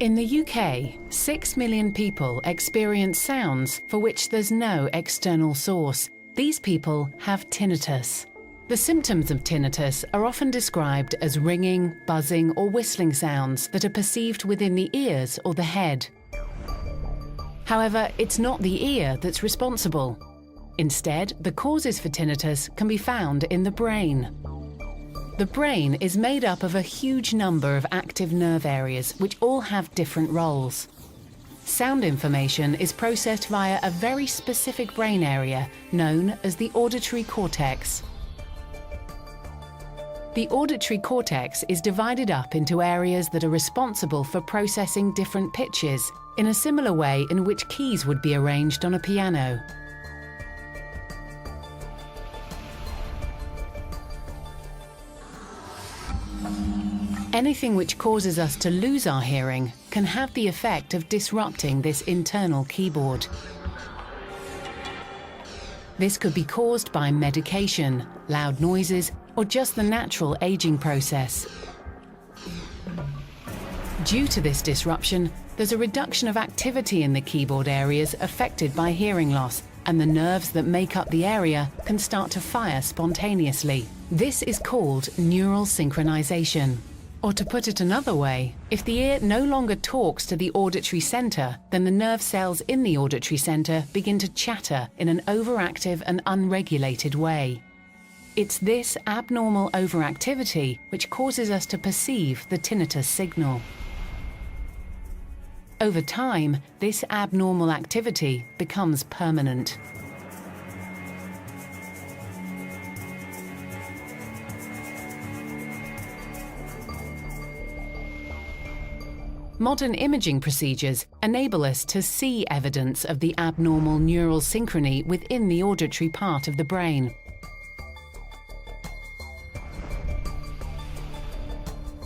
In the UK, 6 million people experience sounds for which there's no external source. These people have tinnitus. The symptoms of tinnitus are often described as ringing, buzzing, or whistling sounds that are perceived within the ears or the head. However, it's not the ear that's responsible. Instead, the causes for tinnitus can be found in the brain. The brain is made up of a huge number of active nerve areas which all have different roles. Sound information is processed via a very specific brain area known as the auditory cortex. The auditory cortex is divided up into areas that are responsible for processing different pitches in a similar way in which keys would be arranged on a piano. Anything which causes us to lose our hearing can have the effect of disrupting this internal keyboard. This could be caused by medication, loud noises, or just the natural aging process. Due to this disruption, there's a reduction of activity in the keyboard areas affected by hearing loss, and the nerves that make up the area can start to fire spontaneously. This is called neural synchronization. Or to put it another way, if the ear no longer talks to the auditory center, then the nerve cells in the auditory center begin to chatter in an overactive and unregulated way. It's this abnormal overactivity which causes us to perceive the tinnitus signal. Over time, this abnormal activity becomes permanent. Modern imaging procedures enable us to see evidence of the abnormal neural synchrony within the auditory part of the brain.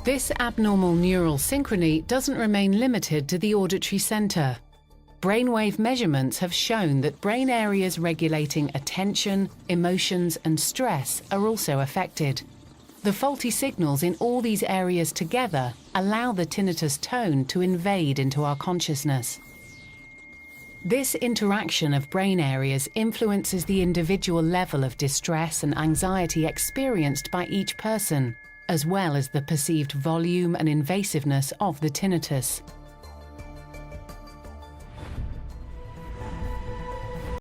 This abnormal neural synchrony doesn't remain limited to the auditory center. Brainwave measurements have shown that brain areas regulating attention, emotions, and stress are also affected. The faulty signals in all these areas together allow the tinnitus tone to invade into our consciousness. This interaction of brain areas influences the individual level of distress and anxiety experienced by each person, as well as the perceived volume and invasiveness of the tinnitus.